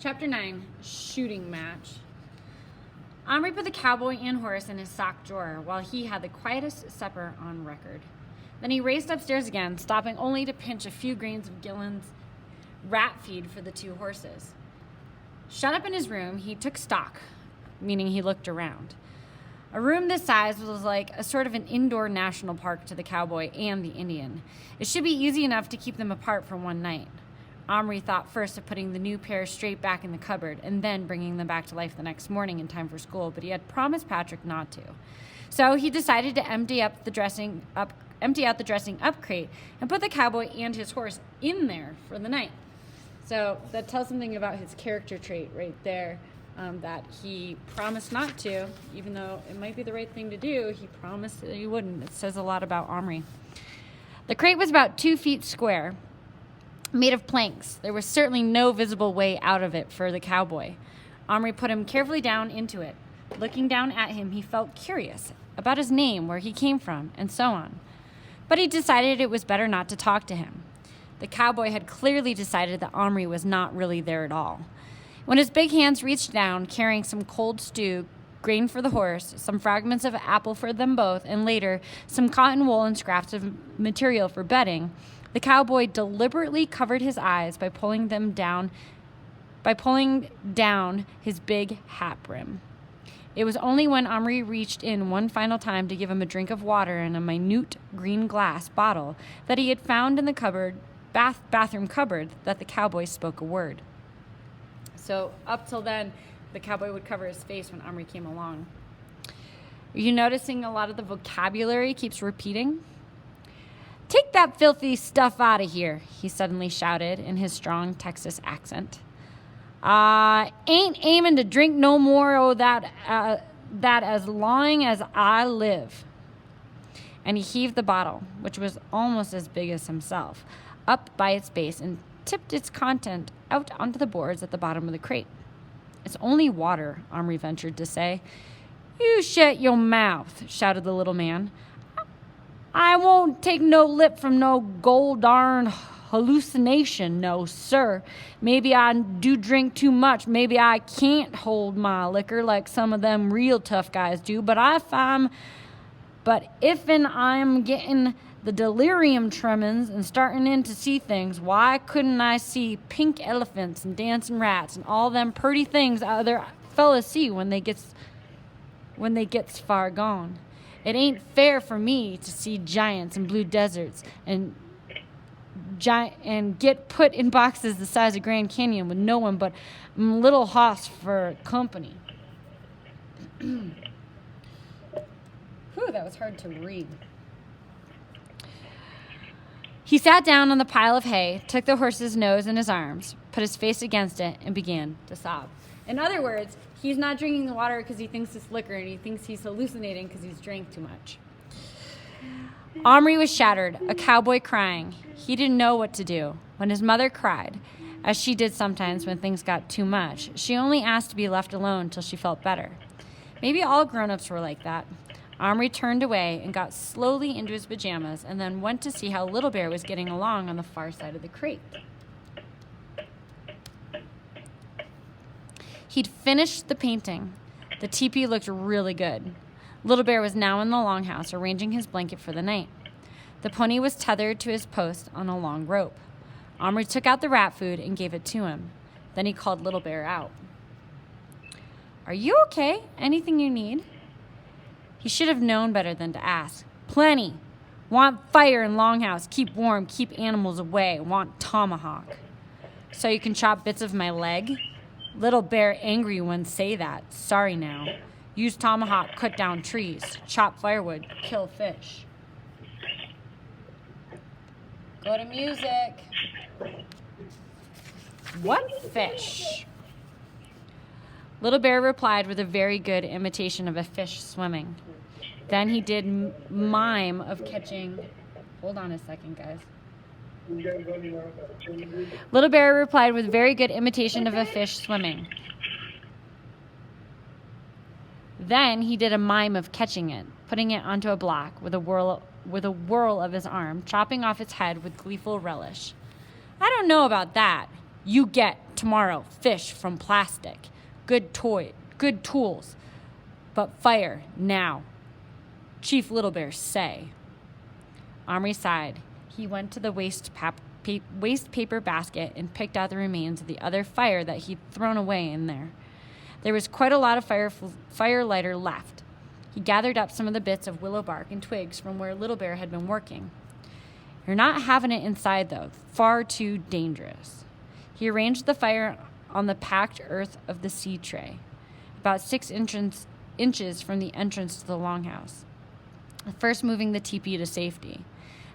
Chapter 9, Shooting Match. Omri put the cowboy and horse in his sock drawer while he had the quietest supper on record. Then he raced upstairs again, stopping only to pinch a few grains of Gillen's rat feed for the two horses. Shut up in his room, he took stock, meaning he looked around. A room this size was like a sort of an indoor national park to the cowboy and the Indian. It should be easy enough to keep them apart for one night. Omri thought first of putting the new pair straight back in the cupboard and then bringing them back to life the next morning in time for school, but he had promised Patrick not to. So he decided to empty out the dressing up crate and put the cowboy and his horse in there for the night. So that tells something about his character trait right there, that he promised not to, even though it might be the right thing to do. He promised that he wouldn't. It says a lot about Omri. The crate was about 2 feet square, made of planks. There was certainly no visible way out of it for the cowboy. Omri put him carefully down into it. Looking down at him, he felt curious about his name, where he came from, and so on. But he decided it was better not to talk to him. The cowboy had clearly decided that Omri was not really there at all. When his big hands reached down, carrying some cold stew, grain for the horse, some fragments of apple for them both, and later some cotton wool and scraps of material for bedding, the cowboy deliberately covered his eyes by pulling down his big hat brim. It was only when Omri reached in one final time to give him a drink of water in a minute green glass bottle that he had found in the bathroom cupboard that the cowboy spoke a word. So up till then, the cowboy would cover his face when Omri came along. Are you noticing a lot of the vocabulary keeps repeating? "Take that filthy stuff out of here," he suddenly shouted in his strong Texas accent. Ain't aiming to drink no more o' that as long as I live." And he heaved the bottle, which was almost as big as himself, up by its base and tipped its content out onto the boards at the bottom of the crate. "It's only water," Omri ventured to say. "You shut your mouth," shouted the little man. "I won't take no lip from no gold darn hallucination, no, sir. Maybe I do drink too much. Maybe I can't hold my liquor like some of them real tough guys do. But if I'm getting the delirium tremens and starting in to see things, why couldn't I see pink elephants and dancing rats and all them purty things other fellas see when they gets far gone? It ain't fair for me to see giants and blue deserts and get put in boxes the size of Grand Canyon with no one but little hoss for company." Whew, that was hard to read. He sat down on the pile of hay, took the horse's nose in his arms, put his face against it, and began to sob. In other words, he's not drinking the water because he thinks it's liquor, and he thinks he's hallucinating because he's drank too much. Omri was shattered, a cowboy crying. He didn't know what to do. When his mother cried, as she did sometimes when things got too much, she only asked to be left alone till she felt better. Maybe all grown-ups were like that. Omri turned away and got slowly into his pajamas and then went to see how Little Bear was getting along on the far side of the crate. He'd finished the painting. The teepee looked really good. Little Bear was now in the longhouse, arranging his blanket for the night. The pony was tethered to his post on a long rope. Omri took out the rat food and gave it to him. Then he called Little Bear out. "Are you okay? Anything you need?" He should have known better than to ask. "Plenty. Want fire in longhouse. Keep warm. Keep animals away. Want tomahawk." "So you can chop bits of my leg?" Little Bear angry when say that. "Sorry now. Use tomahawk, cut down trees. Chop firewood, kill fish." Go to music. "What fish?" Little Bear replied with a very good imitation of a fish swimming. Then he did mime of catching... Hold on a second, guys. Little Bear replied with very good imitation of a fish swimming. Then he did a mime of catching it, putting it onto a block with a whirl of his arm, chopping off its head with gleeful relish. "I don't know about that. You get, tomorrow, fish from plastic. Good tools. But fire, now. Chief Little Bear, say. Omri sighed. He went to the waste paper basket and picked out the remains of the other fire that he'd thrown away in there. There was quite a lot of fire lighter left. He gathered up some of the bits of willow bark and twigs from where Little Bear had been working. You're not having it inside, though. Far too dangerous. He arranged the fire on the packed earth of the seed tray, about 6 inches from the entrance to the longhouse, first moving the teepee to safety.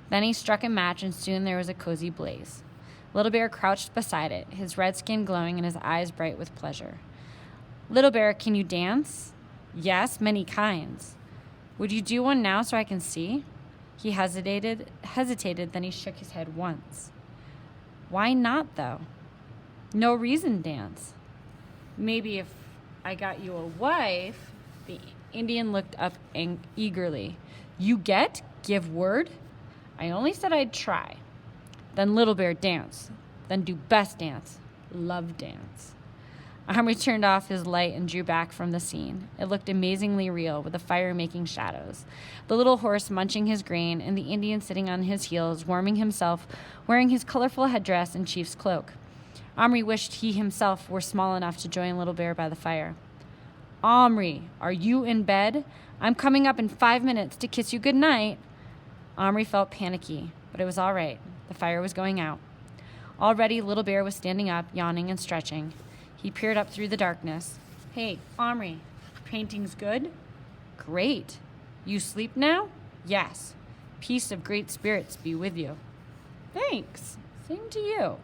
Then he struck a match, and soon there was a cozy blaze. Little Bear crouched beside it, his red skin glowing and his eyes bright with pleasure. Little Bear, can you dance? Yes, many kinds. Would you do one now so I can see? He hesitated, then he shook his head once. Why not, though? No reason, dance. Maybe if I got you a wife. The Indian looked up eagerly. You get? Give word? I only said I'd try. Then Little Bear, dance. Then do best dance. Love dance. Omri turned off his light and drew back from the scene. It looked amazingly real, with the fire making shadows. The little horse munching his grain, and the Indian sitting on his heels, warming himself, wearing his colorful headdress and chief's cloak. Omri wished he himself were small enough to join Little Bear by the fire. Omri, are you in bed? I'm coming up in 5 minutes to kiss you good night. Omri felt panicky, but it was all right. The fire was going out. Already, Little Bear was standing up, yawning and stretching. He peered up through the darkness. Hey, Omri, painting's good? Great. You sleep now? Yes. Peace of great spirits be with you. Thanks. Same to you.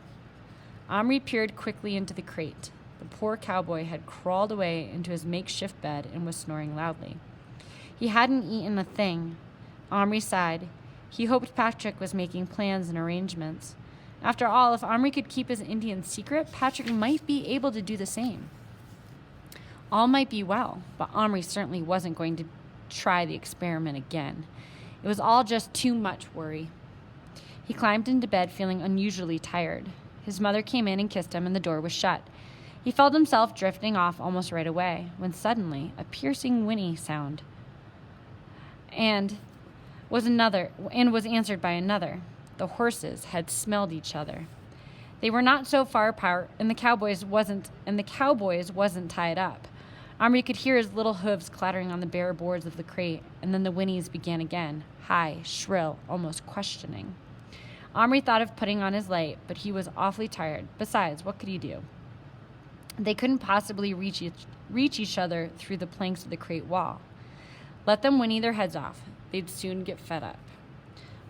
Omri peered quickly into the crate. The poor cowboy had crawled away into his makeshift bed and was snoring loudly. He hadn't eaten a thing. Omri sighed. He hoped Patrick was making plans and arrangements. After all, if Omri could keep his Indian secret, Patrick might be able to do the same. All might be well, but Omri certainly wasn't going to try the experiment again. It was all just too much worry. He climbed into bed feeling unusually tired. His mother came in and kissed him, and the door was shut. He felt himself drifting off almost right away, when suddenly a piercing whinny sound and was answered by another. The horses had smelled each other. They were not so far apart, and the cowboys wasn't tied up. Omri could hear his little hooves clattering on the bare boards of the crate, and then the whinnies began again, high, shrill, almost questioning. Omri thought of putting on his light, but he was awfully tired. Besides, what could he do? They couldn't possibly reach each other through the planks of the crate wall. Let them whinny their heads off. They'd soon get fed up.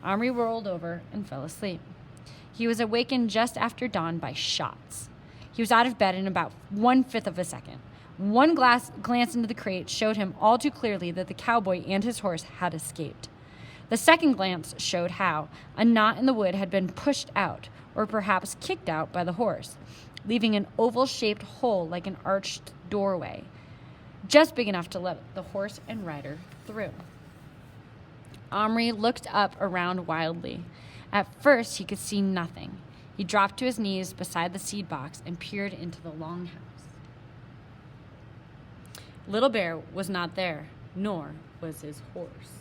Omri rolled over and fell asleep. He was awakened just after dawn by shots. He was out of bed in about 1/5 of a second. One glance into the crate showed him all too clearly that the cowboy and his horse had escaped. The second glance showed how a knot in the wood had been pushed out, or perhaps kicked out by the horse, leaving an oval-shaped hole like an arched doorway, just big enough to let the horse and rider through. Omri looked up around wildly. At first, he could see nothing. He dropped to his knees beside the seed box and peered into the longhouse. Little Bear was not there, nor was his horse.